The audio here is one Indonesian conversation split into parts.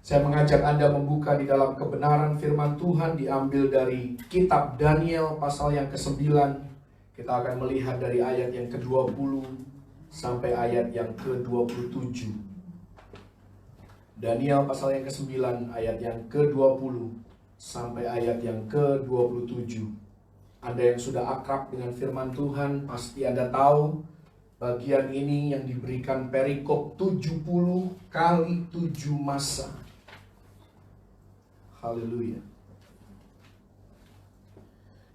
Saya mengajak Anda membuka di dalam kebenaran firman Tuhan, diambil dari kitab Daniel pasal yang ke-9. Kita akan melihat dari ayat yang ke-20 sampai ayat yang ke-27. Daniel pasal yang ke-9 ayat yang ke-20 sampai ayat yang ke-27. Anda yang sudah akrab dengan firman Tuhan, pasti Anda tahu bagian ini yang diberikan perikop 70 kali 7 masa. Haleluya.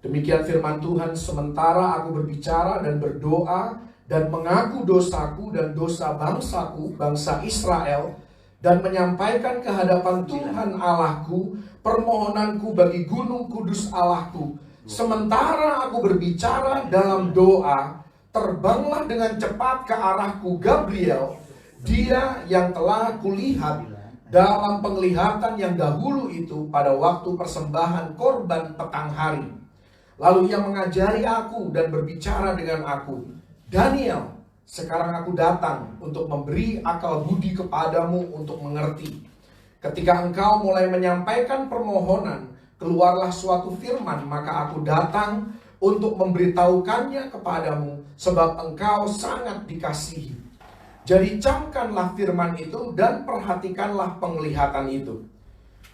Demikian firman Tuhan, sementara aku berbicara dan berdoa dan mengaku dosaku dan dosa bangsaku, bangsa Israel, dan menyampaikan ke hadapan Tuhan Allahku permohonanku bagi gunung kudus Allahku. Sementara aku berbicara dalam doa, terbanglah dengan cepat ke arahku Gabriel, dia yang telah kulihat dalam penglihatan yang dahulu itu pada waktu persembahan korban petang hari. Lalu ia mengajari aku dan berbicara dengan aku, Daniel, sekarang aku datang untuk memberi akal budi kepadamu untuk mengerti. Ketika engkau mulai menyampaikan permohonan, keluarlah suatu firman, maka aku datang untuk memberitahukannya kepadamu, sebab engkau sangat dikasihi. Jadi camkanlah firman itu dan perhatikanlah penglihatan itu.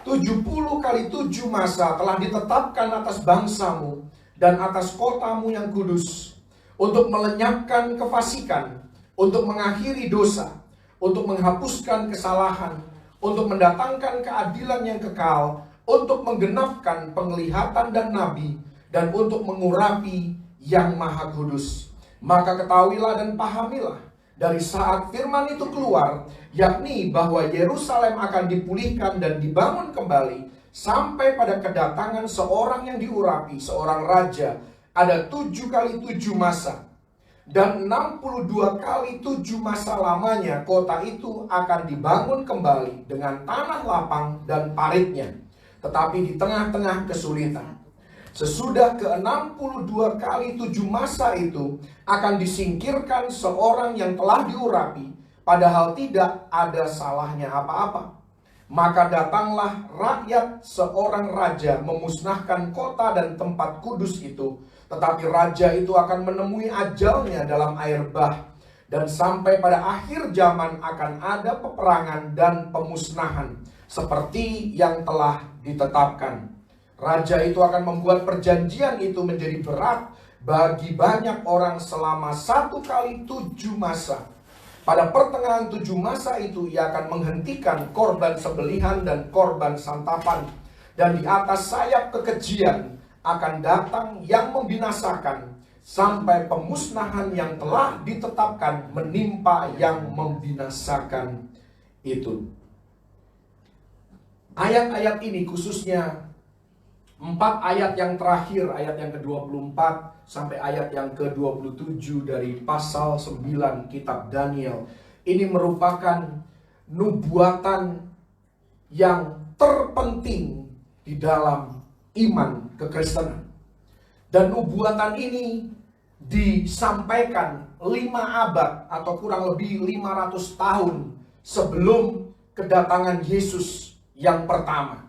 70 kali 7 masa telah ditetapkan atas bangsamu dan atas kotamu yang kudus, untuk melenyapkan kefasikan, untuk mengakhiri dosa, untuk menghapuskan kesalahan, untuk mendatangkan keadilan yang kekal, untuk menggenapkan penglihatan dan nabi, dan untuk mengurapi yang maha kudus. Maka ketahuilah dan pahamilah, dari saat firman itu keluar, yakni bahwa Yerusalem akan dipulihkan dan dibangun kembali, sampai pada kedatangan seorang yang diurapi, seorang raja, ada 7 kali 7 masa. Dan 62 kali 7 masa lamanya kota itu akan dibangun kembali dengan tanah lapang dan paritnya, tetapi di tengah-tengah kesulitan. Sesudah ke-62 kali 7 masa itu akan disingkirkan seorang yang telah diurapi, padahal tidak ada salahnya apa-apa. Maka datanglah rakyat seorang raja memusnahkan kota dan tempat kudus itu, tetapi raja itu akan menemui ajalnya dalam air bah, dan sampai pada akhir zaman akan ada peperangan dan pemusnahan seperti yang telah ditetapkan. Raja itu akan membuat perjanjian itu menjadi berat bagi banyak orang selama 1 kali 7 masa. Pada pertengahan 7 masa itu ia akan menghentikan korban sembelihan dan korban santapan. Dan di atas sayap kekejian akan datang yang membinasakan, sampai pemusnahan yang telah ditetapkan menimpa yang membinasakan itu. Ayat-ayat ini khususnya 4 ayat yang terakhir, ayat yang ke-24 sampai ayat yang ke-27 dari pasal 9 kitab Daniel, ini merupakan nubuatan yang terpenting di dalam iman kekristenan. Dan nubuatan ini disampaikan 5 abad atau kurang lebih 500 tahun sebelum kedatangan Yesus yang pertama.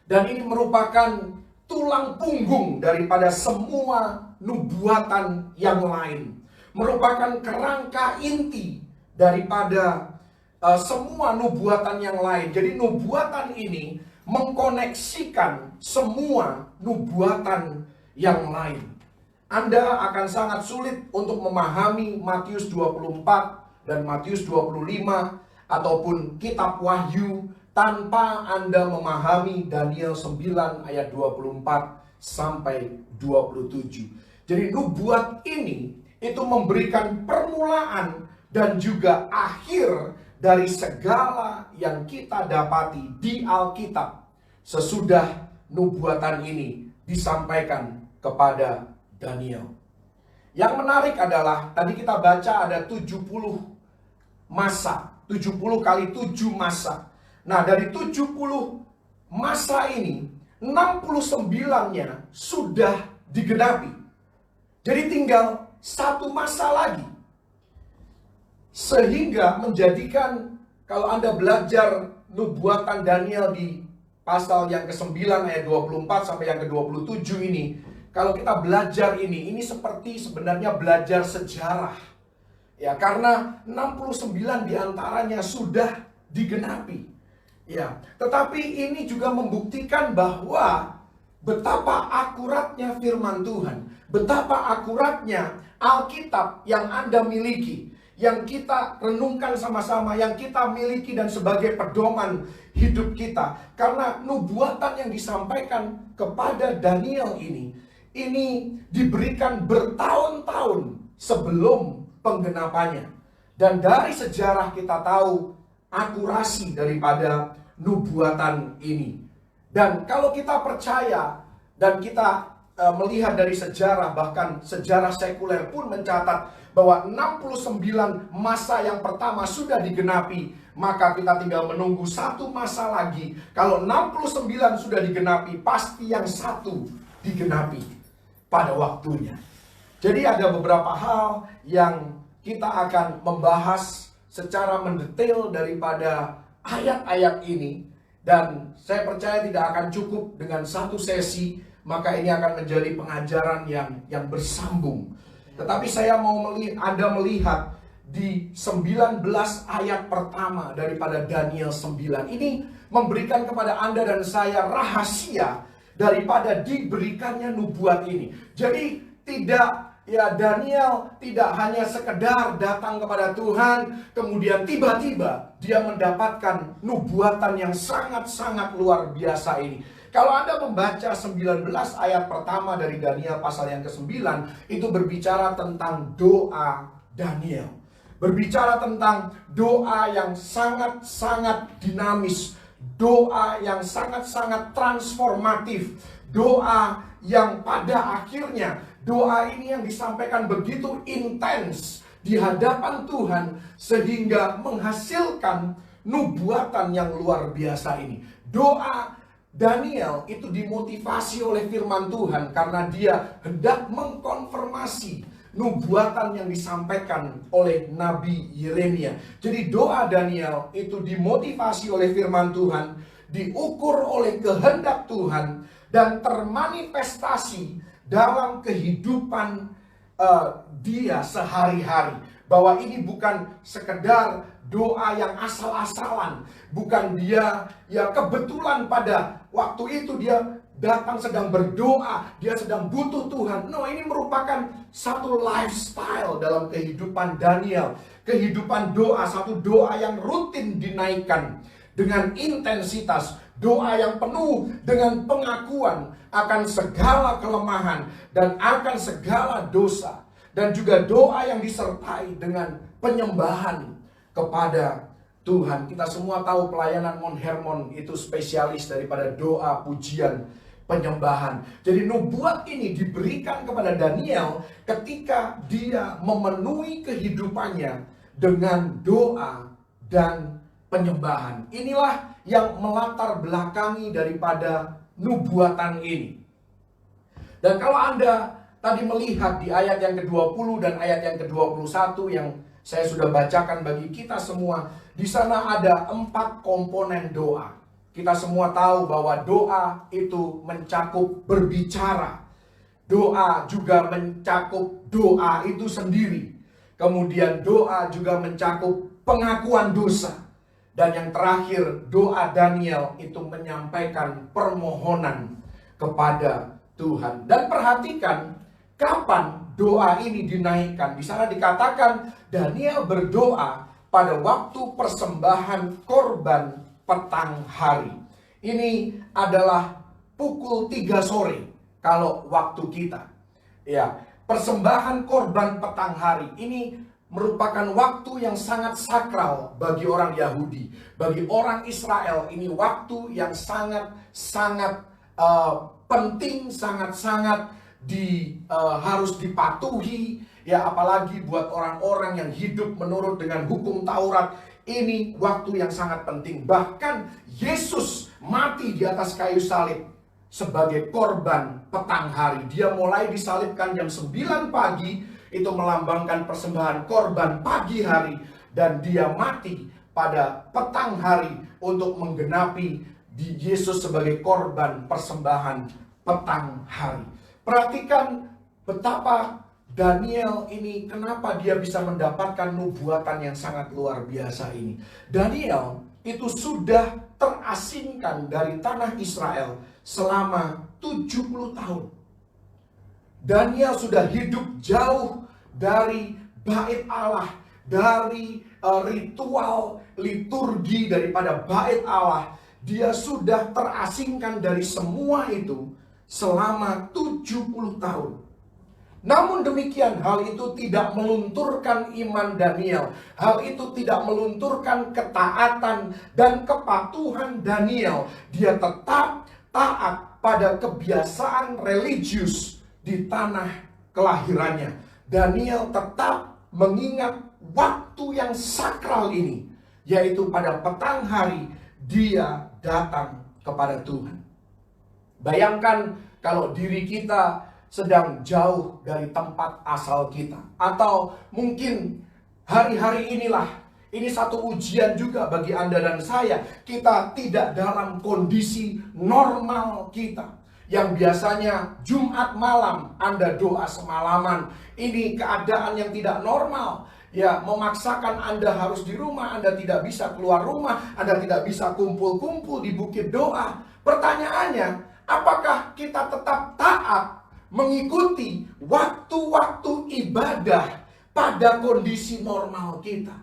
Dan ini merupakan tulang punggung daripada semua nubuatan yang lain. Merupakan kerangka inti daripada semua nubuatan yang lain. Jadi nubuatan ini mengkoneksikan semua nubuatan yang lain. Anda akan sangat sulit untuk memahami Matius 24 dan Matius 25 ataupun kitab Wahyu tanpa Anda memahami Daniel 9 ayat 24 sampai 27. Jadi nubuat ini itu memberikan permulaan dan juga akhir dari segala yang kita dapati di Alkitab sesudah nubuatan ini disampaikan kepada Daniel. Yang menarik adalah tadi kita baca ada 70 masa, 70 kali 7 masa. Nah, dari 70 masa ini 69-nya sudah digenapi. Jadi tinggal 1 masa lagi. Sehingga menjadikan, kalau Anda belajar nubuatan Daniel di pasal yang ke-9 ayat 24 sampai yang ke-27 ini, kalau kita belajar ini seperti sebenarnya belajar sejarah. Ya, karena 69 diantaranya sudah digenapi. Ya, tetapi ini juga membuktikan bahwa betapa akuratnya firman Tuhan, betapa akuratnya Alkitab yang Anda miliki, yang kita renungkan sama-sama, yang kita miliki dan sebagai pedoman hidup kita. Karena nubuatan yang disampaikan kepada Daniel ini diberikan bertahun-tahun sebelum penggenapannya. Dan dari sejarah kita tahu akurasi daripada nubuatan ini. Dan kalau kita percaya dan kita melihat dari sejarah, bahkan sejarah sekuler pun mencatat bahwa 69 masa yang pertama sudah digenapi, maka kita tinggal menunggu satu masa lagi. Kalau 69 sudah digenapi, pasti yang satu digenapi pada waktunya. Jadi ada beberapa hal yang kita akan membahas secara mendetail daripada ayat-ayat ini. Dan saya percaya tidak akan cukup dengan satu sesi, maka ini akan menjadi pengajaran yang bersambung. Tetapi saya mau Anda melihat di 19 ayat pertama daripada Daniel 9. Ini memberikan kepada Anda dan saya rahasia daripada diberikannya nubuat ini. Jadi Daniel tidak hanya sekedar datang kepada Tuhan, kemudian tiba-tiba dia mendapatkan nubuatan yang sangat-sangat luar biasa ini. Kalau Anda membaca 19 ayat pertama dari Daniel pasal yang ke-9, itu berbicara tentang doa Daniel. Berbicara tentang doa yang sangat-sangat dinamis, doa yang sangat-sangat transformatif, doa yang pada akhirnya doa ini yang disampaikan begitu intens di hadapan Tuhan sehingga menghasilkan nubuatan yang luar biasa ini. Doa Daniel itu dimotivasi oleh firman Tuhan karena dia hendak mengkonfirmasi nubuatan yang disampaikan oleh Nabi Yeremia. Jadi doa Daniel itu dimotivasi oleh firman Tuhan, diukur oleh kehendak Tuhan, dan termanifestasi dalam kehidupan dia sehari-hari. Bahwa ini bukan sekedar doa yang asal-asalan, bukan dia ya kebetulan pada waktu itu dia datang sedang berdoa, dia sedang butuh Tuhan. No, ini merupakan satu lifestyle dalam kehidupan Daniel. Kehidupan doa, satu doa yang rutin dinaikkan dengan intensitas. Doa yang penuh dengan pengakuan akan segala kelemahan dan akan segala dosa. Dan juga doa yang disertai dengan penyembahan kepada Tuhan. Kita semua tahu pelayanan Mount Hermon itu spesialis daripada doa, pujian, penyembahan. Jadi nubuat ini diberikan kepada Daniel ketika dia memenuhi kehidupannya dengan doa dan penyembahan. Inilah yang melatar belakangi daripada nubuatan ini. Dan kalau Anda tadi melihat di ayat yang ke-20 dan ayat yang ke-21 yang saya sudah bacakan bagi kita semua, di sana ada 4 komponen doa. Kita semua tahu bahwa doa itu mencakup berbicara. Doa juga mencakup doa itu sendiri. Kemudian doa juga mencakup pengakuan dosa. Dan yang terakhir, doa Daniel itu menyampaikan permohonan kepada Tuhan. Dan perhatikan kapan doa ini dinaikkan. Di sana dikatakan Daniel berdoa pada waktu persembahan korban petang hari. Ini adalah pukul 3 sore kalau waktu kita. Ya, persembahan korban petang hari ini merupakan waktu yang sangat sakral bagi orang Yahudi. Bagi orang Israel ini waktu yang sangat-sangat penting, sangat-sangat harus dipatuhi. Ya, apalagi buat orang-orang yang hidup menurut dengan hukum Taurat. Ini waktu yang sangat penting. Bahkan Yesus mati di atas kayu salib sebagai korban petang hari. Dia mulai disalibkan jam 9 pagi. Itu melambangkan persembahan korban pagi hari. Dan dia mati pada petang hari untuk menggenapi di Yesus sebagai korban persembahan petang hari. Perhatikan betapa Daniel ini, kenapa dia bisa mendapatkan nubuatan yang sangat luar biasa ini. Daniel itu sudah terasingkan dari tanah Israel selama 70 tahun. Daniel sudah hidup jauh dari bait Allah, dari ritual liturgi daripada bait Allah. Dia sudah terasingkan dari semua itu selama 70 tahun. Namun demikian, hal itu tidak melunturkan iman Daniel. Hal itu tidak melunturkan ketaatan dan kepatuhan Daniel. Dia tetap taat pada kebiasaan religius di tanah kelahirannya. Daniel tetap mengingat waktu yang sakral ini, yaitu pada petang hari dia datang kepada Tuhan. Bayangkan kalau diri kita sedang jauh dari tempat asal kita, atau mungkin hari-hari inilah, ini satu ujian juga bagi Anda dan saya. Kita tidak dalam kondisi normal kita. Yang biasanya Jumat malam Anda doa semalaman. Ini keadaan yang tidak normal. Ya, memaksakan Anda harus di rumah, Anda tidak bisa keluar rumah, Anda tidak bisa kumpul-kumpul di bukit doa. Pertanyaannya, apakah kita tetap taat mengikuti waktu-waktu ibadah pada kondisi normal kita?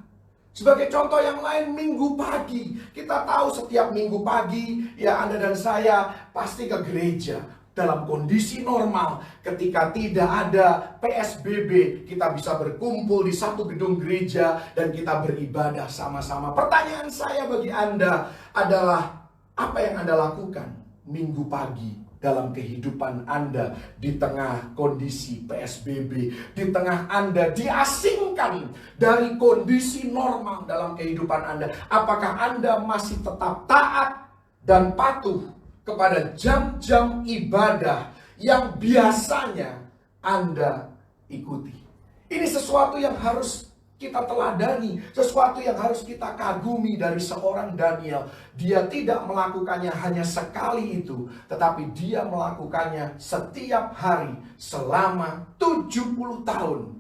Sebagai contoh yang lain, minggu pagi. Kita tahu setiap minggu pagi, ya Anda dan saya pasti ke gereja. Dalam kondisi normal, ketika tidak ada PSBB, kita bisa berkumpul di satu gedung gereja dan kita beribadah sama-sama. Pertanyaan saya bagi Anda adalah, apa yang Anda lakukan minggu pagi dalam kehidupan Anda di tengah kondisi PSBB, di tengah Anda diasingkan dari kondisi normal dalam kehidupan Anda? Apakah Anda masih tetap taat dan patuh kepada jam-jam ibadah yang biasanya Anda ikuti? Ini sesuatu yang harus kita teladani, sesuatu yang harus kita kagumi dari seorang Daniel. Dia tidak melakukannya hanya sekali itu, tetapi dia melakukannya setiap hari selama 70 tahun.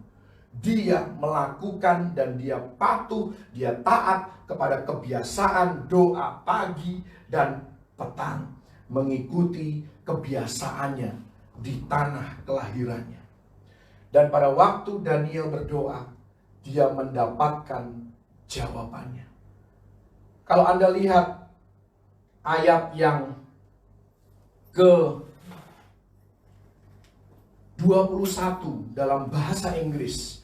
Dia melakukan dan dia patuh, dia taat kepada kebiasaan doa pagi dan petang, mengikuti kebiasaannya di tanah kelahirannya. Dan pada waktu Daniel berdoa, dia mendapatkan jawabannya. Kalau Anda lihat ayat yang ke-21 dalam bahasa Inggris,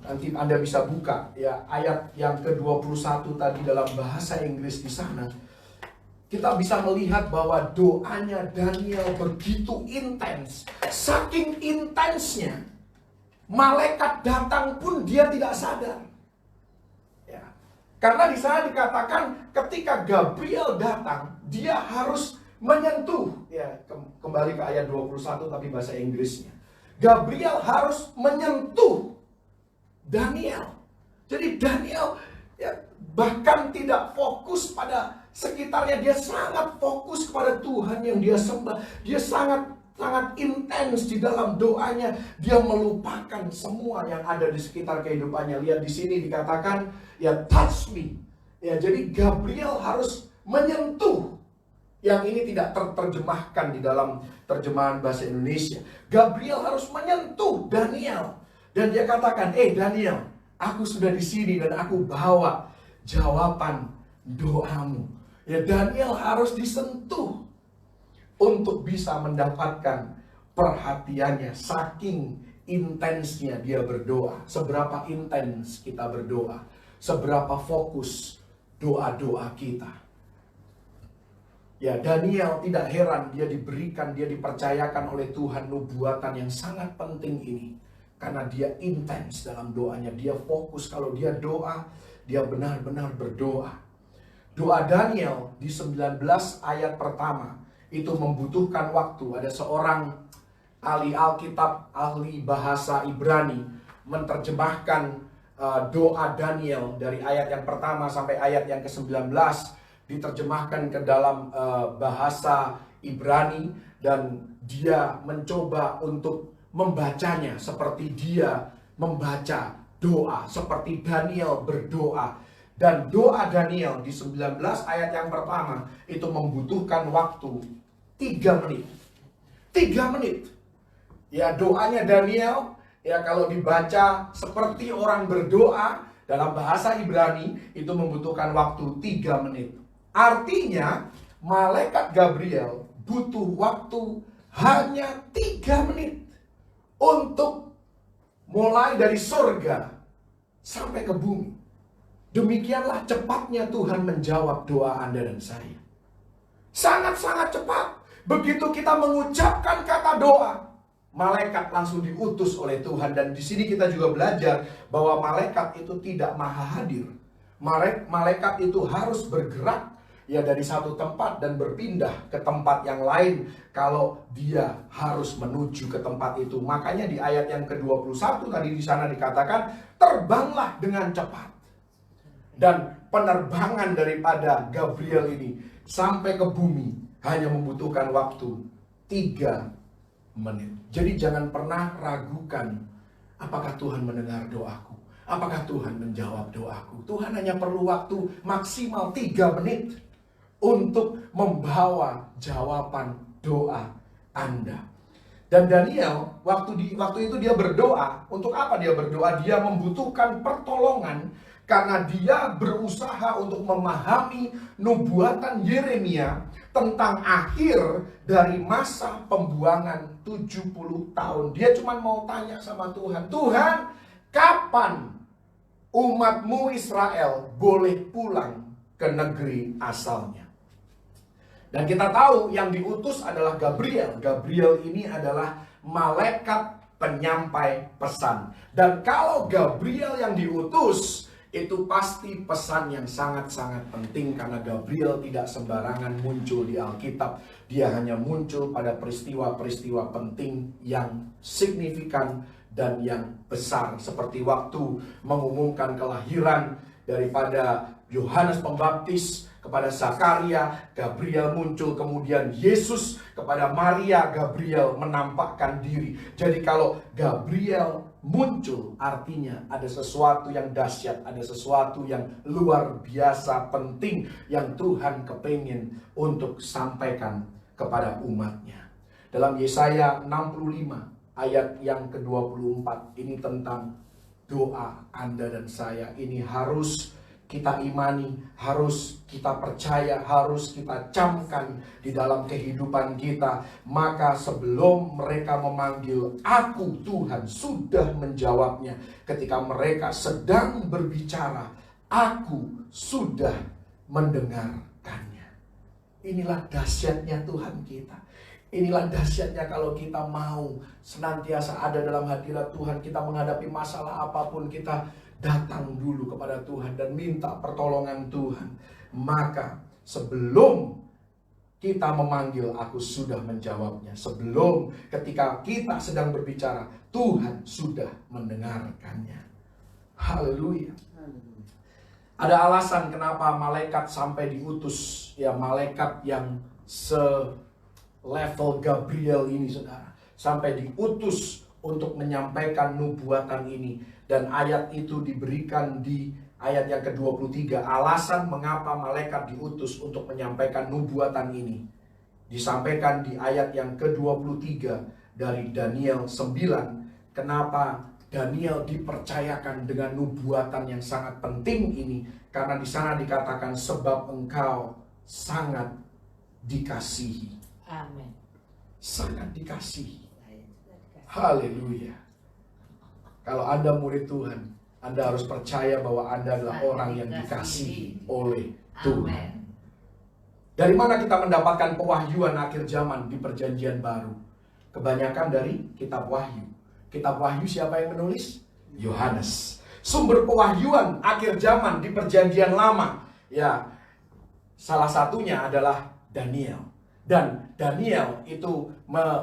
nanti Anda bisa buka ya, ayat yang ke-21 tadi dalam bahasa Inggris di sana. Kita bisa melihat bahwa doanya Daniel begitu intens. Saking intensnya, malaikat datang pun dia tidak sadar. Ya. Karena di sana dikatakan ketika Gabriel datang, dia harus menyentuh. Ya, kembali ke ayat 21 tapi bahasa Inggrisnya. Gabriel harus menyentuh Daniel. Jadi Daniel ya, bahkan tidak fokus pada sekitarnya, dia sangat fokus kepada Tuhan yang dia sembah. Dia sangat intens di dalam doanya. Dia melupakan semua yang ada di sekitar kehidupannya. Lihat di sini dikatakan ya, touch me. Ya, jadi Gabriel harus menyentuh. Yang ini tidak terjemahkan di dalam terjemahan bahasa Indonesia. Gabriel harus menyentuh Daniel dan dia katakan, Daniel, aku sudah di sini dan aku bawa jawaban doamu. Ya, Daniel harus disentuh untuk bisa mendapatkan perhatiannya. Saking intensnya dia berdoa. Seberapa intens kita berdoa, seberapa fokus doa-doa kita. Ya, Daniel tidak heran dia diberikan, dia dipercayakan oleh Tuhan nubuatan yang sangat penting ini. Karena dia intens dalam doanya, dia fokus. Kalau dia doa, dia benar-benar berdoa. Doa Daniel di 19 ayat pertama itu membutuhkan waktu. Ada seorang ahli Alkitab, ahli bahasa Ibrani menerjemahkan doa Daniel dari ayat yang pertama sampai ayat yang ke-19 diterjemahkan ke dalam bahasa Ibrani, dan dia mencoba untuk membacanya seperti dia membaca doa, seperti Daniel berdoa. Dan doa Daniel di 19 ayat yang pertama itu membutuhkan waktu 3 menit. 3 menit. Ya, doanya Daniel, ya kalau dibaca seperti orang berdoa dalam bahasa Ibrani itu membutuhkan waktu 3 menit. Artinya malaikat Gabriel butuh waktu hanya 3 menit untuk mulai dari surga sampai ke bumi. Demikianlah cepatnya Tuhan menjawab doa Anda dan saya. Sangat-sangat cepat. Begitu kita mengucapkan kata doa, malaikat langsung diutus oleh Tuhan. Dan di sini kita juga belajar bahwa malaikat itu tidak maha hadir. Malaikat itu harus bergerak ya dari satu tempat dan berpindah ke tempat yang lain kalau dia harus menuju ke tempat itu. Makanya di ayat yang ke-21 tadi di sana dikatakan, terbanglah dengan cepat. Dan penerbangan daripada Gabriel ini sampai ke bumi hanya membutuhkan waktu 3 menit. Jadi jangan pernah ragukan, apakah Tuhan mendengar doaku? Apakah Tuhan menjawab doaku? Tuhan hanya perlu waktu maksimal 3 menit untuk membawa jawaban doa Anda. Dan Daniel waktu itu dia berdoa. Untuk apa dia berdoa? Dia membutuhkan pertolongan karena dia berusaha untuk memahami nubuatan Yeremia tentang akhir dari masa pembuangan 70 tahun. Dia cuma mau tanya sama Tuhan, Tuhan, kapan umatmu Israel boleh pulang ke negeri asalnya? Dan kita tahu yang diutus adalah Gabriel. Gabriel ini adalah malaikat penyampai pesan. Dan kalau Gabriel yang diutus, itu pasti pesan yang sangat-sangat penting, karena Gabriel tidak sembarangan muncul di Alkitab. Dia hanya muncul pada peristiwa-peristiwa penting yang signifikan dan yang besar, seperti waktu mengumumkan kelahiran daripada Yohanes Pembaptis kepada Zakaria, Gabriel muncul. Kemudian Yesus kepada Maria, Gabriel menampakkan diri. Jadi kalau Gabriel muncul, artinya ada sesuatu yang dahsyat, ada sesuatu yang luar biasa penting yang Tuhan kepingin untuk sampaikan kepada umatnya. Dalam Yesaya 65 ayat yang ke-24 ini tentang doa Anda dan saya. Ini harus kita imani, harus kita percaya, harus kita camkan di dalam kehidupan kita. Maka sebelum mereka memanggil aku, Tuhan sudah menjawabnya. Ketika mereka sedang berbicara, aku sudah mendengarkannya. Inilah dahsyatnya Tuhan kita. Inilah dahsyatnya kalau kita mau senantiasa ada dalam hadirat Tuhan. Kita menghadapi masalah apapun, kita datang dulu kepada Tuhan dan minta pertolongan Tuhan. Maka sebelum kita memanggil, aku sudah menjawabnya. Sebelum ketika kita sedang berbicara, Tuhan sudah mendengarkannya. Haleluya. Ada alasan kenapa malaikat sampai diutus. Ya, malaikat yang level Gabriel ini, saudara, sampai diutus untuk menyampaikan nubuatan ini. Dan ayat itu diberikan di ayat yang ke-23. Alasan mengapa malaikat diutus untuk menyampaikan nubuatan ini disampaikan di ayat yang ke-23 dari Daniel 9. Kenapa Daniel dipercayakan dengan nubuatan yang sangat penting ini? Karena di sana dikatakan, sebab engkau sangat dikasihi. Amin. Sangat dikasihi. Haleluya. Kalau Anda murid Tuhan, Anda harus percaya bahwa Anda adalah orang yang dikasihi oleh Tuhan. Dari mana kita mendapatkan pewahyuan akhir zaman di perjanjian baru? Kebanyakan dari kitab Wahyu. Kitab Wahyu siapa yang menulis? Yohanes. Sumber pewahyuan akhir zaman di perjanjian lama, ya, salah satunya adalah Daniel. Dan Daniel itu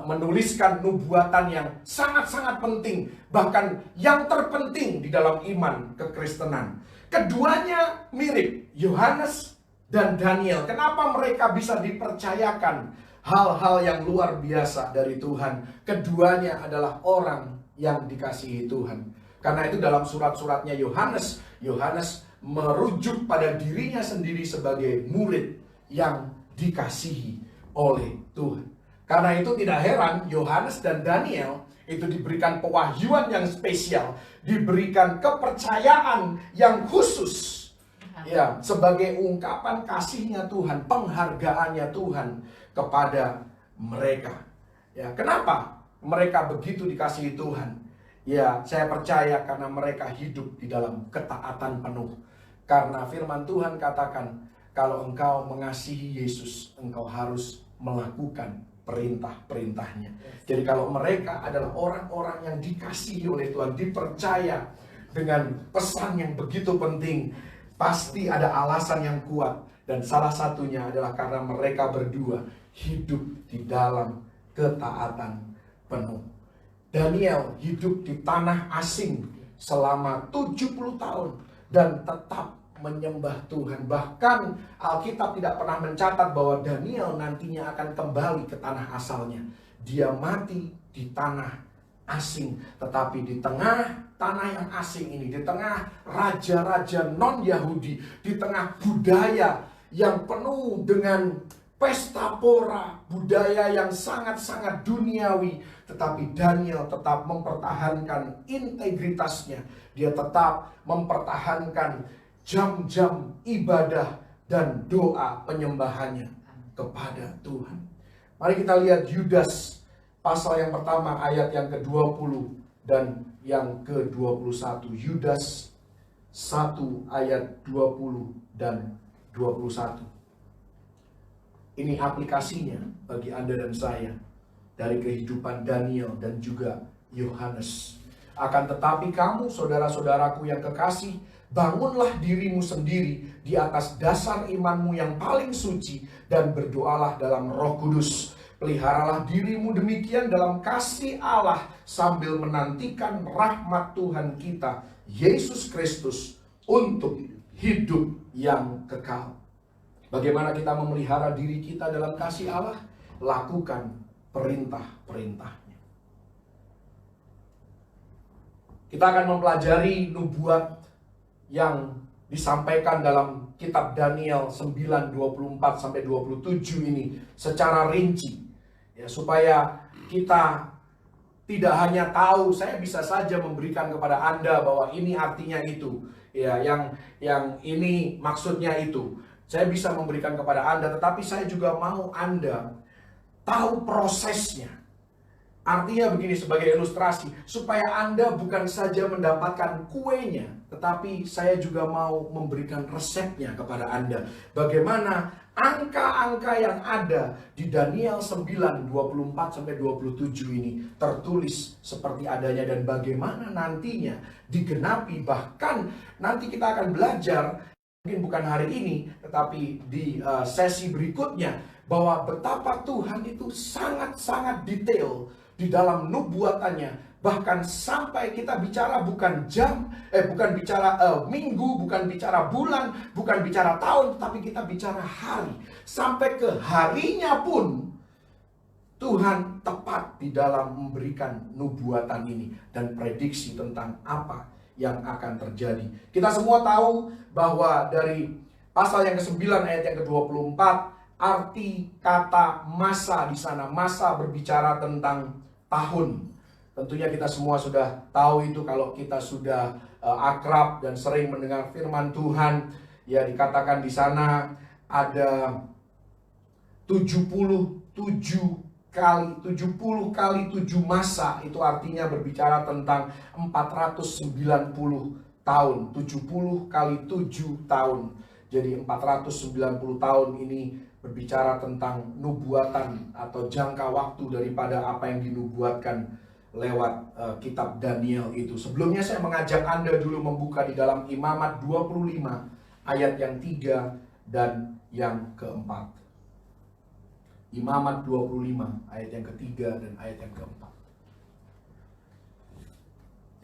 menuliskan nubuatan yang sangat-sangat penting, bahkan yang terpenting di dalam iman kekristenan. Keduanya mirip, Yohanes dan Daniel. Kenapa mereka bisa dipercayakan hal-hal yang luar biasa dari Tuhan? Keduanya adalah orang yang dikasihi Tuhan. Karena itu dalam surat-suratnya Yohanes merujuk pada dirinya sendiri sebagai murid yang dikasihi oleh Tuhan. Karena itu tidak heran Yohanes dan Daniel itu diberikan pewahyuan yang spesial, diberikan kepercayaan yang khusus, ya, sebagai ungkapan kasihnya Tuhan, penghargaannya Tuhan kepada mereka. Ya, kenapa mereka begitu dikasihi Tuhan? Ya, saya percaya karena mereka hidup di dalam ketaatan penuh. Karena firman Tuhan katakan, kalau engkau mengasihi Yesus, engkau harus melakukan perintah-perintahnya. Jadi kalau mereka adalah orang-orang yang dikasihi oleh Tuhan, dipercaya dengan pesan yang begitu penting, pasti ada alasan yang kuat. Dan salah satunya adalah karena mereka berdua hidup di dalam ketaatan penuh. Daniel hidup di tanah asing selama 70 tahun dan tetap menyembah Tuhan. Bahkan Alkitab tidak pernah mencatat bahwa Daniel nantinya akan kembali ke tanah asalnya. Dia mati di tanah asing. Tetapi di tengah tanah yang asing ini, di tengah raja-raja non-Yahudi, di tengah budaya yang penuh dengan pesta pora, budaya yang sangat-sangat duniawi, tetapi Daniel tetap mempertahankan integritasnya. Dia tetap mempertahankan jam-jam ibadah dan doa penyembahannya kepada Tuhan. Mari kita lihat Yudas pasal yang pertama ayat yang ke-20 dan yang ke-21. Yudas 1 ayat 20 dan 21. Ini aplikasinya bagi Anda dan saya dari kehidupan Daniel dan juga Yohanes. Akan tetapi kamu, saudara-saudaraku yang kekasih, bangunlah dirimu sendiri di atas dasar imanmu yang paling suci dan berdoalah dalam Roh Kudus. Peliharalah dirimu demikian dalam kasih Allah sambil menantikan rahmat Tuhan kita, Yesus Kristus, untuk hidup yang kekal. Bagaimana kita memelihara diri kita dalam kasih Allah? Lakukan perintah-perintahnya. Kita akan mempelajari nubuat yang disampaikan dalam kitab Daniel 9:24-27 ini secara rinci, ya, supaya kita tidak hanya tahu. Saya bisa saja memberikan kepada Anda bahwa ini artinya itu, ya, yang ini maksudnya itu. Saya bisa memberikan kepada Anda, tetapi saya juga mau Anda tahu prosesnya. Artinya begini, sebagai ilustrasi, supaya Anda bukan saja mendapatkan kuenya, tetapi saya juga mau memberikan resepnya kepada Anda. Bagaimana angka-angka yang ada di Daniel 9:24-27 ini tertulis seperti adanya, dan bagaimana nantinya digenapi. Bahkan nanti kita akan belajar, mungkin bukan hari ini, tetapi di sesi berikutnya, bahwa betapa Tuhan itu sangat-sangat detail di dalam nubuatannya. Bahkan sampai kita bicara bukan bukan bicara minggu, bukan bicara bulan, bukan bicara tahun, tetapi kita bicara hari. Sampai ke harinya pun Tuhan tepat di dalam memberikan nubuatan ini dan prediksi tentang apa yang akan terjadi. Kita semua tahu bahwa dari pasal yang ke-9 ayat yang ke-24, arti kata masa di sana, masa berbicara tentang tahun. Tentunya kita semua sudah tahu itu kalau kita sudah akrab dan sering mendengar firman Tuhan. Ya, dikatakan di sana ada 70 kali 7 masa. Itu artinya berbicara tentang 490 tahun. 70 kali 7 tahun. Jadi 490 tahun ini berbicara tentang nubuatan atau jangka waktu daripada apa yang dinubuatkan lewat kitab Daniel itu. Sebelumnya saya mengajak Anda dulu membuka di dalam Imamat 25 ayat yang 3 dan yang keempat. Imamat 25 ayat yang ketiga dan ayat yang keempat.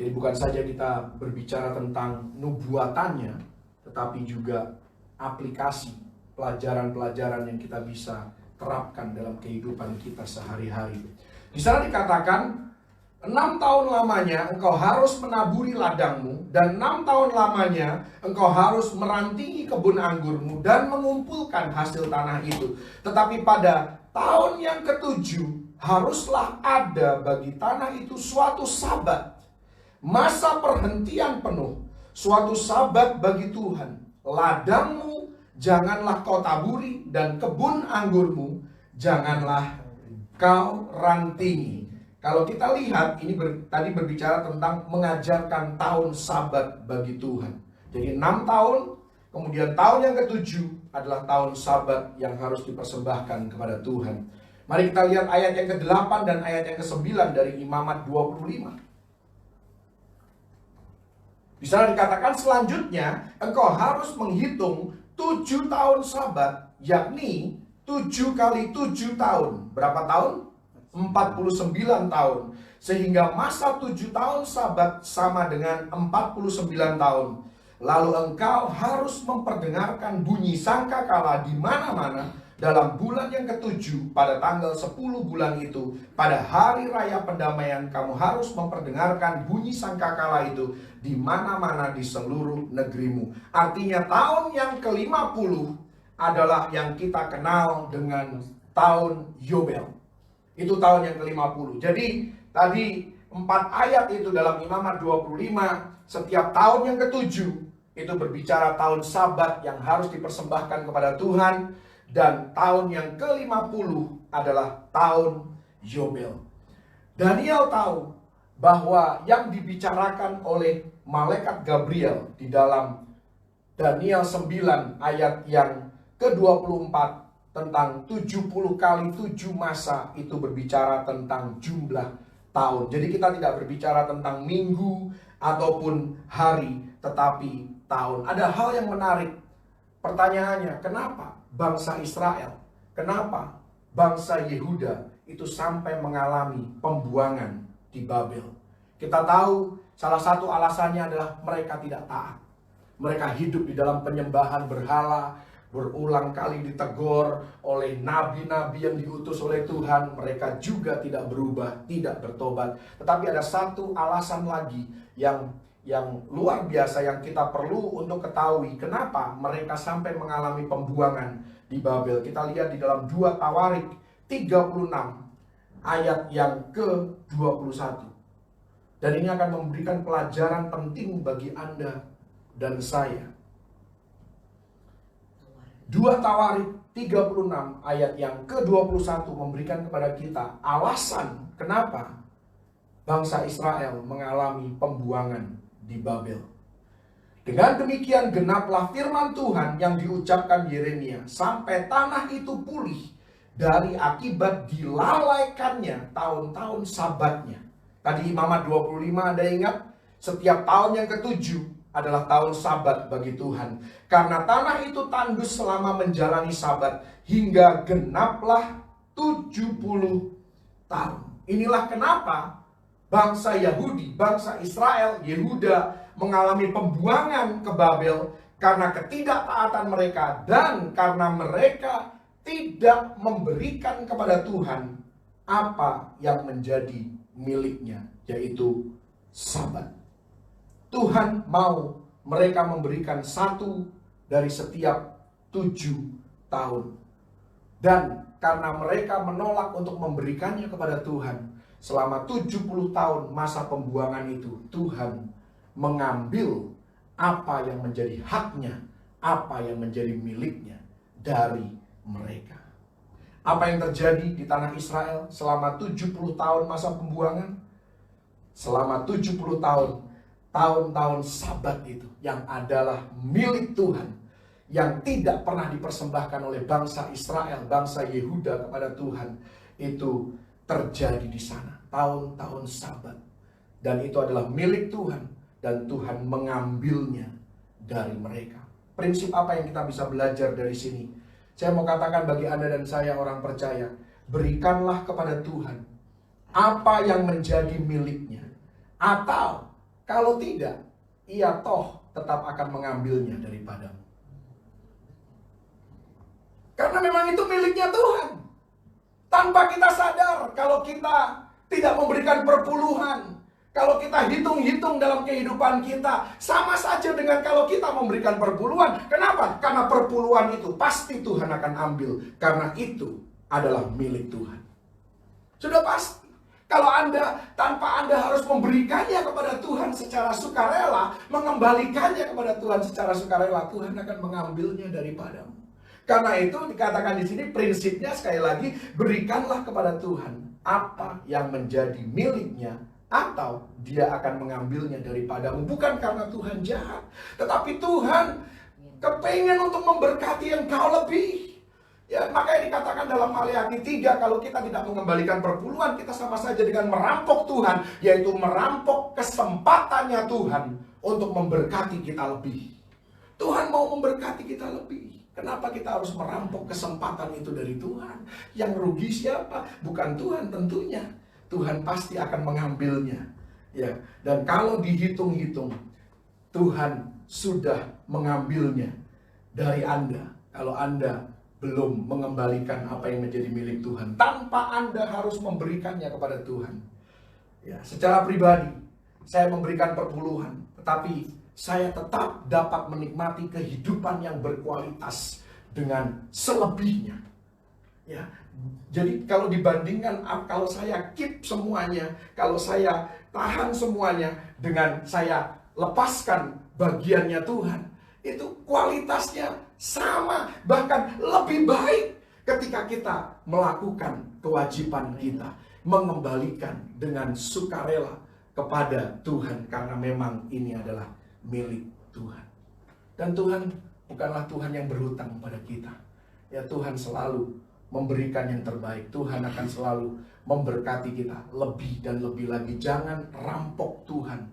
Jadi bukan saja kita berbicara tentang nubuatannya, tetapi juga aplikasi pelajaran-pelajaran yang kita bisa terapkan dalam kehidupan kita sehari-hari. Di sana dikatakan, 6 tahun lamanya engkau harus menaburi ladangmu, dan 6 tahun lamanya engkau harus merantingi kebun anggurmu dan mengumpulkan hasil tanah itu. Tetapi pada tahun yang ketujuh haruslah ada bagi tanah itu suatu sabat, masa perhentian penuh, suatu sabat bagi Tuhan. Ladangmu janganlah kau taburi, dan kebun anggurmu janganlah kau rantingi. Kalau kita lihat, ini tadi berbicara tentang mengajarkan tahun sabat bagi Tuhan. Jadi 6 tahun, kemudian tahun yang ketujuh adalah tahun sabat yang harus dipersembahkan kepada Tuhan. Mari kita lihat ayat yang ke-8 dan ayat yang ke-9 dari Imamat 25. Di sana dikatakan selanjutnya, engkau harus menghitung 7 tahun sabat, yakni 7 kali 7 tahun. Berapa tahun? 49 tahun. Sehingga masa 7 tahun sabat sama dengan 49 tahun. Lalu engkau harus memperdengarkan bunyi sangkakala di mana-mana dalam bulan yang ketujuh pada tanggal 10 bulan itu. Pada hari raya pendamaian kamu harus memperdengarkan bunyi sangkakala itu di mana-mana di seluruh negerimu. Artinya tahun yang ke-50 adalah yang kita kenal dengan tahun Yobel. Itu tahun yang ke-50. Jadi tadi 4 ayat itu dalam Imamat 25, setiap tahun yang ketujuh itu berbicara tahun sabat yang harus dipersembahkan kepada Tuhan. Dan tahun yang ke-50 adalah tahun Yobel. Daniel tahu bahwa yang dibicarakan oleh malaikat Gabriel di dalam Daniel 9 ayat yang ke-24 tentang 70 kali 7 masa itu berbicara tentang jumlah tahun. Jadi kita tidak berbicara tentang minggu ataupun hari, tetapi tahun. Ada hal yang menarik. Pertanyaannya, kenapa bangsa Israel, kenapa bangsa Yehuda itu sampai mengalami pembuangan di Babel? Kita tahu salah satu alasannya adalah mereka tidak taat. Mereka hidup di dalam penyembahan berhala, berulang kali ditegur oleh nabi-nabi yang diutus oleh Tuhan. Mereka juga tidak berubah, tidak bertobat. Tetapi ada satu alasan lagi yang luar biasa yang kita perlu untuk ketahui. Kenapa mereka sampai mengalami pembuangan di Babel? Kita lihat di dalam 2 Tawarik 36 ayat yang ke-21. Dan ini akan memberikan pelajaran penting bagi Anda dan saya. 2 Tawarik 36 ayat yang ke-21 memberikan kepada kita alasan kenapa bangsa Israel mengalami pembuangan di Babel. Dengan demikian genaplah firman Tuhan yang diucapkan Yeremia, sampai tanah itu pulih dari akibat dilalaikannya tahun-tahun sabatnya. Tadi Imamat 25 Anda ingat, setiap tahun yang ketujuh adalah tahun sabat bagi Tuhan. Karena tanah itu tandus selama menjalani sabat, hingga genaplah 70 tahun. Inilah kenapa bangsa Yahudi, bangsa Israel, Yehuda mengalami pembuangan ke Babel karena ketidaktaatan mereka dan karena mereka tidak memberikan kepada Tuhan apa yang menjadi miliknya, yaitu sabat. Tuhan mau mereka memberikan satu dari setiap 7 tahun. Dan karena mereka menolak untuk memberikannya kepada Tuhan, selama 70 tahun masa pembuangan itu, Tuhan mengambil apa yang menjadi haknya, apa yang menjadi miliknya dari mereka. Apa yang terjadi di tanah Israel selama 70 tahun masa pembuangan? Selama 70 tahun, tahun-tahun sabat itu yang adalah milik Tuhan, yang tidak pernah dipersembahkan oleh bangsa Israel, bangsa Yehuda kepada Tuhan, itu terjadi di sana. Tahun-tahun sabat. Dan itu adalah milik Tuhan, dan Tuhan mengambilnya dari mereka. Prinsip apa yang kita bisa belajar dari sini? Saya mau katakan bagi Anda dan saya orang percaya, berikanlah kepada Tuhan apa yang menjadi miliknya. Atau kalau tidak, ia toh tetap akan mengambilnya daripadamu. Karena memang itu miliknya Tuhan. Tanpa kita sadar, kalau kita tidak memberikan perpuluhan, kalau kita hitung-hitung dalam kehidupan kita, sama saja dengan kalau kita memberikan perpuluhan. Kenapa? Karena perpuluhan itu pasti Tuhan akan ambil. Karena itu adalah milik Tuhan. Sudah pasti. Kalau tanpa Anda harus memberikannya kepada Tuhan secara sukarela, mengembalikannya kepada Tuhan secara sukarela, Tuhan akan mengambilnya daripadamu. Karena itu dikatakan di sini prinsipnya sekali lagi, berikanlah kepada Tuhan apa yang menjadi miliknya, atau dia akan mengambilnya daripadamu. Bukan karena Tuhan jahat, tetapi Tuhan kepengen untuk memberkati engkau lebih. Ya, makanya dikatakan dalam Maleakhi 3, kalau kita tidak mengembalikan perpuluhan, kita sama saja dengan merampok Tuhan, yaitu merampok kesempatannya Tuhan untuk memberkati kita lebih. Tuhan mau memberkati kita lebih. Kenapa kita harus merampok kesempatan itu dari Tuhan? Yang rugi siapa? Bukan Tuhan tentunya. Tuhan pasti akan mengambilnya. Ya, dan kalau dihitung-hitung, Tuhan sudah mengambilnya dari Anda. Kalau Anda belum mengembalikan apa yang menjadi milik Tuhan, tanpa Anda harus memberikannya kepada Tuhan. Ya, secara pribadi, saya memberikan perpuluhan, tetapi saya tetap dapat menikmati kehidupan yang berkualitas dengan selebihnya. Ya, jadi kalau dibandingkan, kalau saya keep semuanya, kalau saya tahan semuanya dengan saya lepaskan bagiannya Tuhan, itu kualitasnya sama, bahkan lebih baik ketika kita melakukan kewajiban kita, mengembalikan dengan sukarela kepada Tuhan, karena memang ini adalah milik Tuhan. Dan Tuhan bukanlah Tuhan yang berhutang pada kita. Ya, Tuhan selalu memberikan yang terbaik. Tuhan akan selalu memberkati kita lebih dan lebih lagi. Jangan rampok Tuhan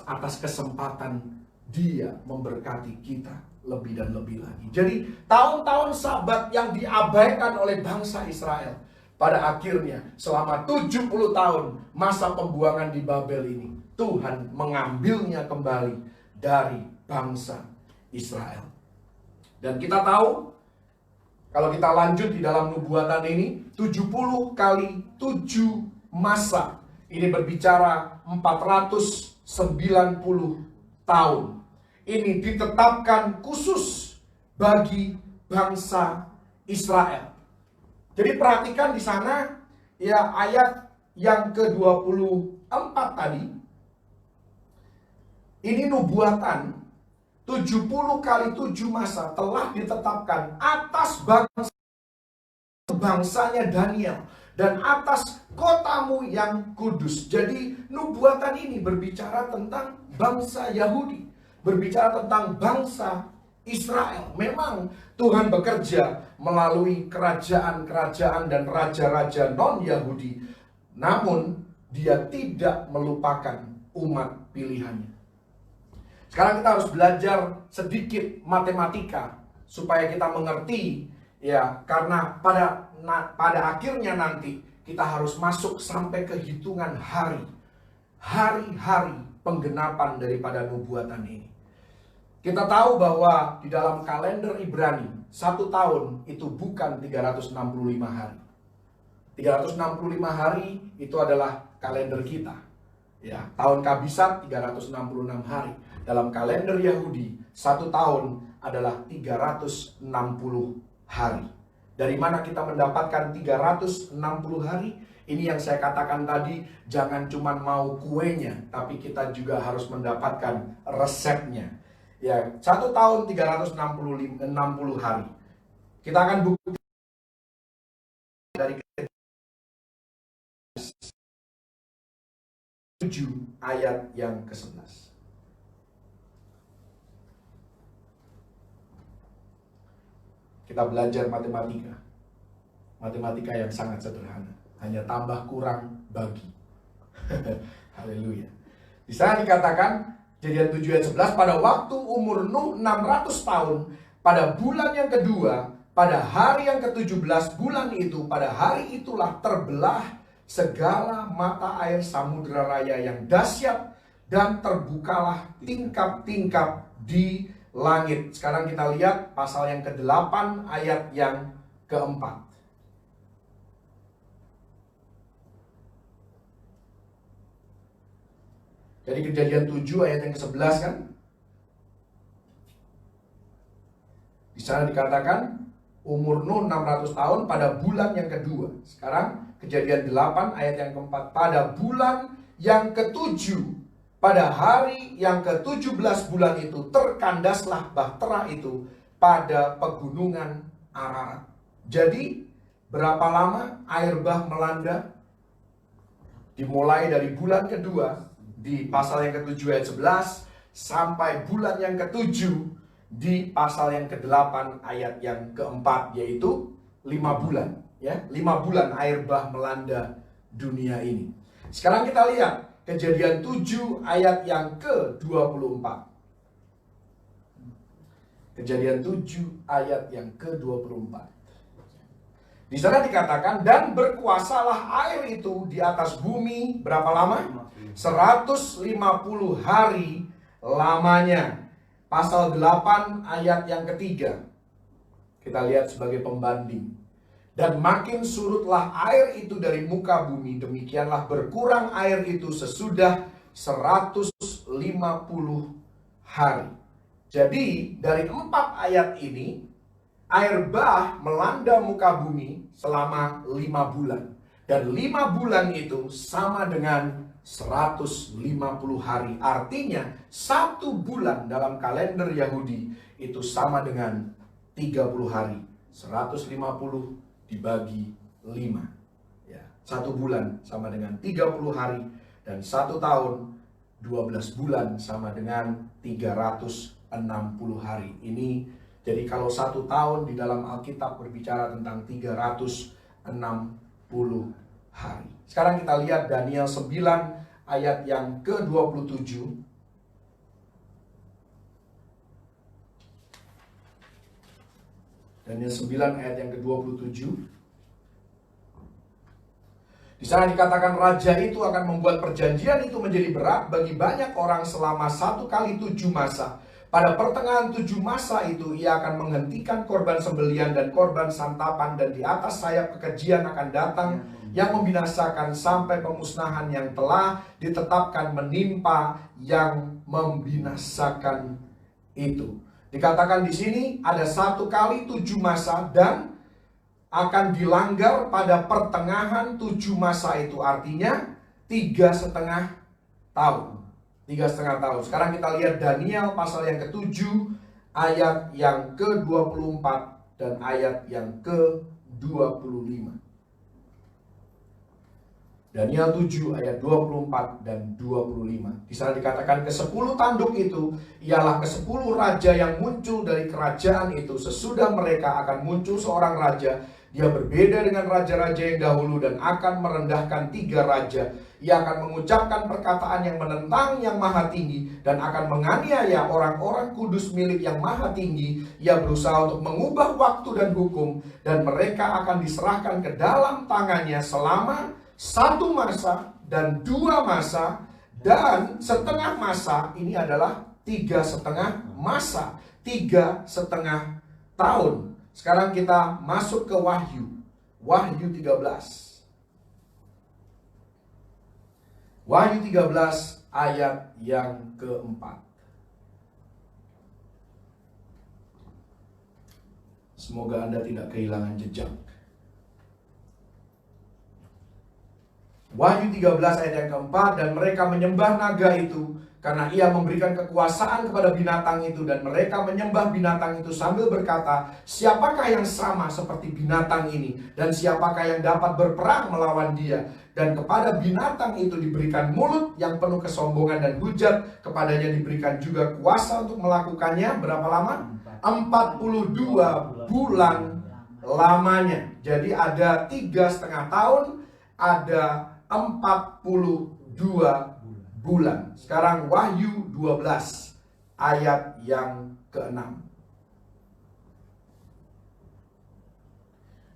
atas kesempatan Dia memberkati kita lebih dan lebih lagi. Jadi tahun-tahun Sabat yang diabaikan oleh bangsa Israel, pada akhirnya selama 70 tahun masa pembuangan di Babel ini, Tuhan mengambilnya kembali dari bangsa Israel. Dan kita tahu, kalau kita lanjut di dalam nubuatan ini, 70 kali 7 masa. Ini berbicara 490 tahun. Ini ditetapkan khusus bagi bangsa Israel. Jadi perhatikan di sana, ya, ayat yang ke-24 tadi. Ini nubuatan 70 kali 7 masa telah ditetapkan atas bangsanya Daniel dan atas kotamu yang kudus. Jadi nubuatan ini berbicara tentang bangsa Yahudi, berbicara tentang bangsa Israel. Memang Tuhan bekerja melalui kerajaan-kerajaan dan raja-raja non-Yahudi, namun Dia tidak melupakan umat pilihannya. Sekarang kita harus belajar sedikit matematika supaya kita mengerti, ya, karena pada akhirnya nanti kita harus masuk sampai ke hitungan hari-hari penggenapan daripada nubuatan ini. Kita tahu bahwa di dalam kalender Ibrani, 1 tahun itu bukan 365 hari. 365 hari itu adalah kalender kita. Ya, tahun kabisat 366 hari. Dalam kalender Yahudi, 1 tahun adalah 360 hari. Dari mana kita mendapatkan 360 hari? Ini yang saya katakan tadi, jangan cuma mau kuenya, tapi kita juga harus mendapatkan resepnya. Ya, 1 tahun 360 hari. Kita akan bukti dari 7 ayat yang ke-11. Kita belajar matematika. Matematika yang sangat sederhana. Hanya tambah kurang bagi. Haleluya. Di sana dikatakan, Kejadian 7 ayat 11, pada waktu umur Nuh 600 tahun, pada bulan yang kedua, pada hari yang ke-17 bulan itu, pada hari itulah terbelah segala mata air samudera raya yang dahsyat, dan terbukalah tingkap-tingkap di langit. Sekarang kita lihat pasal yang ke-8 ayat yang ke-4. Jadi Kejadian 7 ayat yang ke-11 kan? Di sana dikatakan umur Nuh 600 tahun pada bulan yang kedua. Sekarang Kejadian 8 ayat yang ke-4. Pada bulan yang ke-7, pada hari yang ke-17 bulan itu, terkandaslah bahtera itu pada pegunungan Ararat. Jadi berapa lama air bah melanda? Dimulai dari bulan kedua di pasal yang ke-7 ayat 11 sampai bulan yang ke-7 di pasal yang ke-8 ayat yang ke-4, yaitu 5 bulan, ya. 5 bulan air bah melanda dunia ini. Sekarang kita lihat Kejadian 7 ayat yang ke-24. Kejadian 7 ayat yang ke-24. Di sana dikatakan, dan berkuasalah air itu di atas bumi berapa lama? 150 hari lamanya. Pasal 8 ayat yang ketiga. Kita lihat sebagai pembanding. Dan makin surutlah air itu dari muka bumi, demikianlah berkurang air itu sesudah 150 hari. Jadi dari 4 ayat ini, air bah melanda muka bumi selama 5 bulan. Dan 5 bulan itu sama dengan 150 hari. Artinya 1 bulan dalam kalender Yahudi itu sama dengan 30 hari. 150 dibagi 5. Ya, 1 bulan sama dengan 30 hari. Dan 1 tahun 12 bulan sama dengan 360 hari. Ini jadi kalau 1 tahun di dalam Alkitab berbicara tentang 360 hari. Sekarang kita lihat Daniel 9 ayat yang ke-27. Daniel 9 ayat yang ke-27. Di sana dikatakan raja itu akan membuat perjanjian itu menjadi berat bagi banyak orang selama 1 kali 7 masa. Pada pertengahan 7 masa itu ia akan menghentikan korban sembelian dan korban santapan, dan di atas sayap kekejian akan datang yang membinasakan sampai pemusnahan yang telah ditetapkan menimpa yang membinasakan itu. Dikatakan di sini ada 1 kali 7 masa dan akan dilanggar pada pertengahan 7 masa itu. Artinya 3,5 tahun. 3,5 tahun. Sekarang kita lihat Daniel pasal yang ke-7 ayat yang ke-24 dan ayat yang ke-25. Daniel 7 ayat 24 dan 25. Di sana dikatakan ke-10 tanduk itu ialah ke-10 raja yang muncul dari kerajaan itu. Sesudah mereka akan muncul seorang raja. Dia berbeda dengan raja-raja yang dahulu dan akan merendahkan 3 raja. Ia akan mengucapkan perkataan yang menentang yang maha tinggi dan akan menganiaya orang-orang kudus milik yang maha tinggi. Ia berusaha untuk mengubah waktu dan hukum, dan mereka akan diserahkan ke dalam tangannya selama 1 masa dan 2 masa dan setengah masa. Ini adalah 3,5 masa, 3,5 tahun. Sekarang kita masuk ke Wahyu. Wahyu 13. Wahyu 13 ayat yang ke-4. Semoga Anda tidak kehilangan jejak. Wahyu 13 ayat yang ke-4, dan mereka menyembah naga itu karena ia memberikan kekuasaan kepada binatang itu, dan mereka menyembah binatang itu sambil berkata, siapakah yang sama seperti binatang ini, dan siapakah yang dapat berperang melawan dia? Dan kepada binatang itu diberikan mulut yang penuh kesombongan dan hujat, kepadanya diberikan juga kuasa untuk melakukannya. Berapa lama? 42 bulan lamanya. Jadi ada 3,5 tahun, ada 42 bulan. Sekarang Wahyu 12 ayat yang ke-6.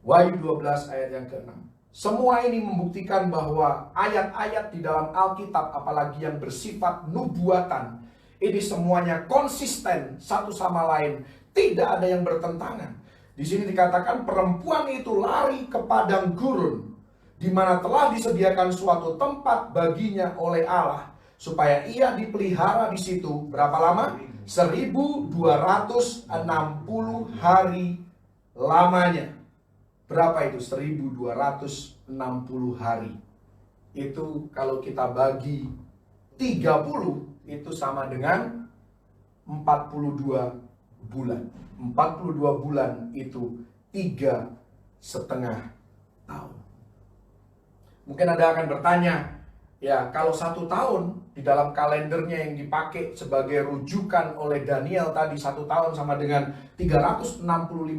Wahyu 12 ayat yang ke-6. Semua ini membuktikan bahwa ayat-ayat di dalam Alkitab, apalagi yang bersifat nubuatan, ini semuanya konsisten satu sama lain, tidak ada yang bertentangan. Di sini dikatakan perempuan itu lari ke padang gurun, di mana telah disediakan suatu tempat baginya oleh Allah, supaya ia dipelihara di situ berapa lama? 1260 hari lamanya. Berapa itu? 1260 hari. Itu kalau kita bagi 30, itu sama dengan 42 bulan. 42 bulan itu 3,5 tahun. Mungkin Anda akan bertanya, ya kalau 1 tahun di dalam kalendernya yang dipakai sebagai rujukan oleh Daniel tadi, 1 tahun sama dengan 365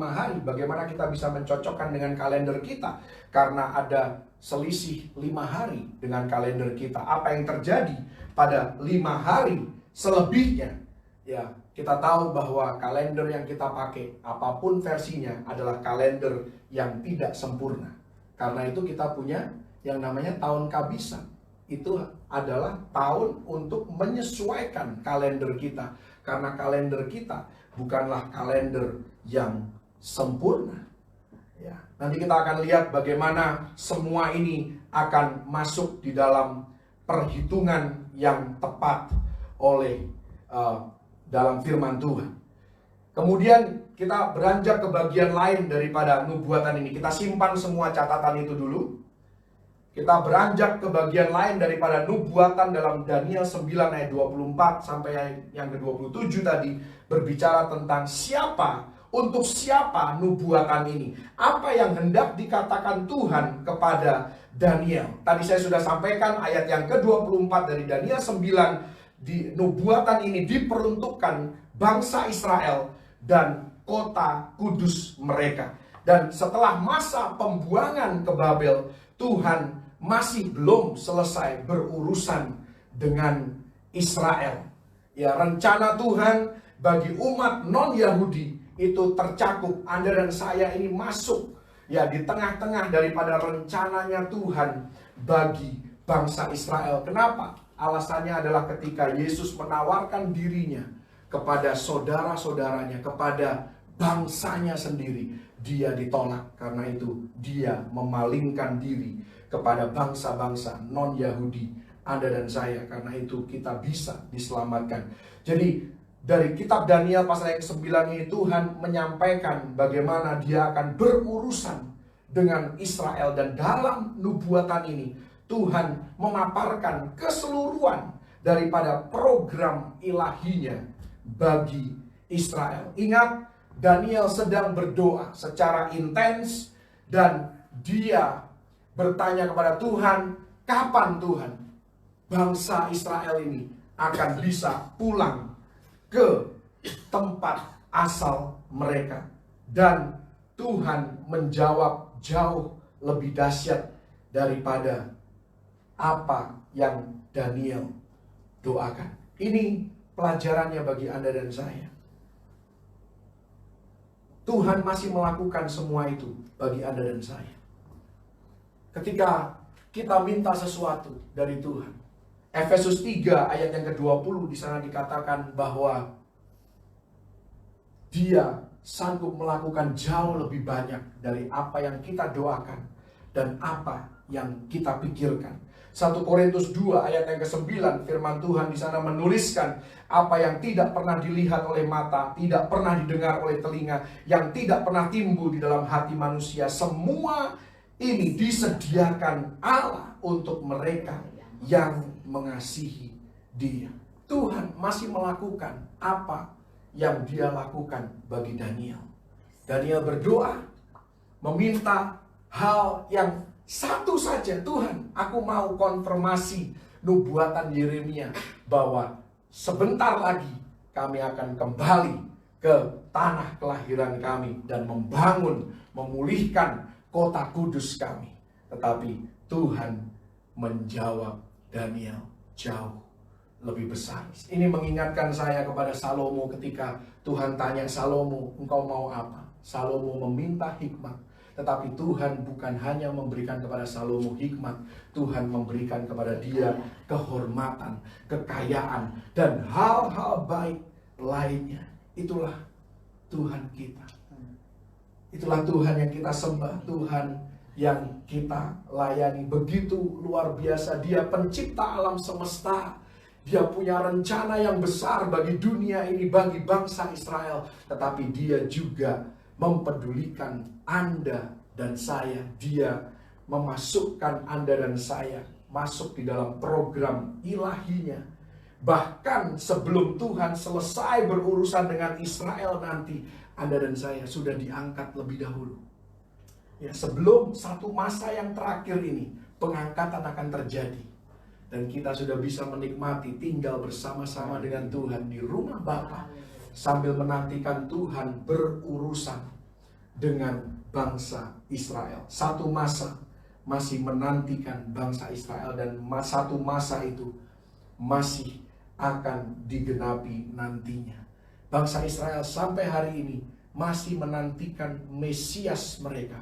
hari. Bagaimana kita bisa mencocokkan dengan kalender kita? Karena ada selisih 5 hari dengan kalender kita. Apa yang terjadi pada 5 hari selebihnya? Ya, kita tahu bahwa kalender yang kita pakai, apapun versinya, adalah kalender yang tidak sempurna. Karena itu kita punya yang namanya tahun kabisan. Itu adalah tahun untuk menyesuaikan kalender kita. Karena kalender kita bukanlah kalender yang sempurna. Ya, nanti kita akan lihat bagaimana semua ini akan masuk di dalam perhitungan yang tepat oleh dalam firman Tuhan. Kemudian kita beranjak ke bagian lain daripada nubuatan ini. Kita simpan semua catatan itu dulu. Kita beranjak ke bagian lain daripada nubuatan dalam Daniel 9 ayat 24 sampai yang ke-27 tadi, berbicara tentang siapa, untuk siapa nubuatan ini. Apa yang hendak dikatakan Tuhan kepada Daniel. Tadi saya sudah sampaikan ayat yang ke-24 dari Daniel 9. Di nubuatan ini diperuntukkan bangsa Israel dan kota kudus mereka. Dan setelah masa pembuangan ke Babel, Tuhan masih belum selesai berurusan dengan Israel. Ya, rencana Tuhan bagi umat non-Yahudi itu tercakup. Anda dan saya ini masuk ya di tengah-tengah daripada rencananya Tuhan bagi bangsa Israel. Kenapa? Alasannya adalah ketika Yesus menawarkan dirinya kepada saudara-saudaranya, kepada bangsanya sendiri, dia ditolak. Karena itu dia memalingkan diri kepada bangsa-bangsa non-Yahudi, Anda dan saya. Karena itu kita bisa diselamatkan. Jadi dari kitab Daniel pasal yang ke-9 ini, Tuhan menyampaikan bagaimana dia akan berurusan dengan Israel. Dan dalam nubuatan ini Tuhan memaparkan keseluruhan daripada program ilahinya bagi Israel. Ingat, Daniel sedang berdoa secara intens dan dia bertanya kepada Tuhan, kapan Tuhan bangsa Israel ini akan bisa pulang ke tempat asal mereka. Dan Tuhan menjawab jauh lebih dahsyat daripada apa yang Daniel doakan. Ini pelajarannya bagi Anda dan saya. Tuhan masih melakukan semua itu bagi Anda dan saya. Ketika kita minta sesuatu dari Tuhan. Efesus 3 ayat yang ke-20 di sana dikatakan bahwa Dia sanggup melakukan jauh lebih banyak dari apa yang kita doakan dan apa yang kita pikirkan. 1 Korintus 2 ayat yang ke-9, firman Tuhan di sana menuliskan apa yang tidak pernah dilihat oleh mata, tidak pernah didengar oleh telinga, yang tidak pernah timbul di dalam hati manusia. Semua ini disediakan Allah untuk mereka yang mengasihi Dia. Tuhan masih melakukan apa yang Dia lakukan bagi Daniel. Daniel berdoa, meminta hal yang satu saja. Tuhan, aku mau konfirmasi nubuatan Yeremia bahwa sebentar lagi kami akan kembali ke tanah kelahiran kami dan membangun, memulihkan kota kudus kami. Tetapi Tuhan menjawab Daniel jauh lebih besar. Ini mengingatkan saya kepada Salomo ketika Tuhan tanya Salomo, engkau mau apa? Salomo meminta hikmat. Tetapi Tuhan bukan hanya memberikan kepada Salomo hikmat, Tuhan memberikan kepada dia kehormatan, kekayaan, dan hal-hal baik lainnya. Itulah Tuhan kita. Itulah Tuhan yang kita sembah, Tuhan yang kita layani. Begitu luar biasa, Dia pencipta alam semesta. Dia punya rencana yang besar bagi dunia ini, bagi bangsa Israel. Tetapi Dia juga mempedulikan Anda dan saya. Dia memasukkan Anda dan saya masuk di dalam program ilahinya. Bahkan sebelum Tuhan selesai berurusan dengan Israel nanti, Anda dan saya sudah diangkat lebih dahulu. Ya, sebelum satu masa yang terakhir ini, pengangkatan akan terjadi. Dan kita sudah bisa menikmati tinggal bersama-sama dengan Tuhan di rumah Bapa, sambil menantikan Tuhan berurusan dengan bangsa Israel. Satu masa masih menantikan bangsa Israel, dan satu masa itu masih akan digenapi nantinya. Bangsa Israel sampai hari ini masih menantikan Mesias mereka.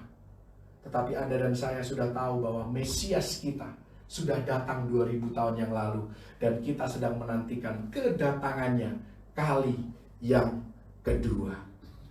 Tetapi Anda dan saya sudah tahu bahwa Mesias kita sudah datang 2000 tahun yang lalu. Dan kita sedang menantikan kedatangannya kali yang kedua.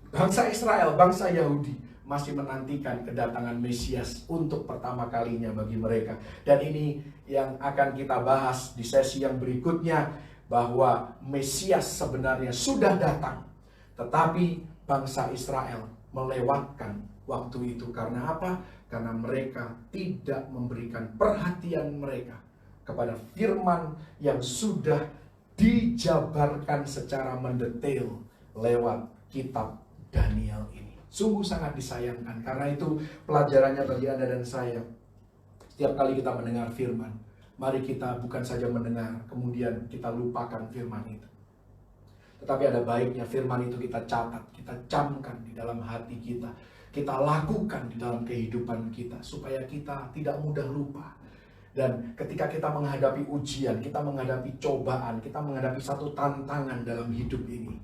Bangsa Israel, bangsa Yahudi masih menantikan kedatangan Mesias untuk pertama kalinya bagi mereka. Dan ini yang akan kita bahas di sesi yang berikutnya, bahwa Mesias sebenarnya sudah datang. Tetapi bangsa Israel melewatkan waktu itu. Karena apa? Karena mereka tidak memberikan perhatian mereka kepada firman yang sudah dijabarkan secara mendetail lewat kitab Daniel ini. Sungguh sangat disayangkan. Karena itu pelajarannya bagi Anda dan saya. Setiap kali kita mendengar firman, mari kita bukan saja mendengar, kemudian kita lupakan firman itu. Tetapi ada baiknya firman itu kita catat, kita camkan di dalam hati kita. Kita lakukan di dalam kehidupan kita, supaya kita tidak mudah lupa. Dan ketika kita menghadapi ujian, kita menghadapi cobaan, kita menghadapi satu tantangan dalam hidup ini,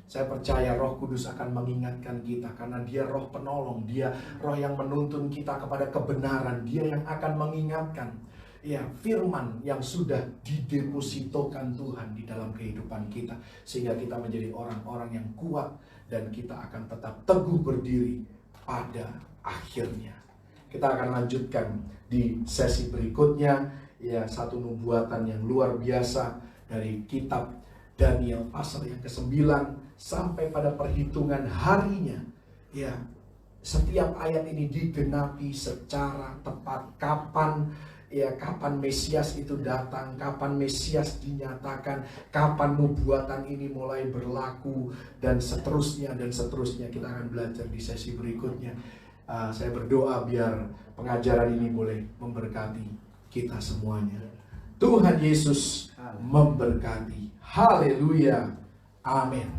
saya percaya Roh Kudus akan mengingatkan kita. Karena Dia Roh penolong, Dia Roh yang menuntun kita kepada kebenaran, Dia yang akan mengingatkan ya firman yang sudah didepositokan Tuhan di dalam kehidupan kita, sehingga kita menjadi orang-orang yang kuat dan kita akan tetap teguh berdiri pada akhirnya. Kita akan lanjutkan di sesi berikutnya, ya, satu nubuatan yang luar biasa dari kitab Daniel pasal yang ke-9 sampai pada perhitungan harinya. Ya, setiap ayat ini digenapi secara tepat. Kapan Mesias itu datang, kapan Mesias dinyatakan, kapan nubuatan ini mulai berlaku, dan seterusnya dan seterusnya. Kita akan belajar di sesi berikutnya. Saya berdoa biar pengajaran ini boleh memberkati kita semuanya. Tuhan Yesus memberkati. Haleluya. Amin.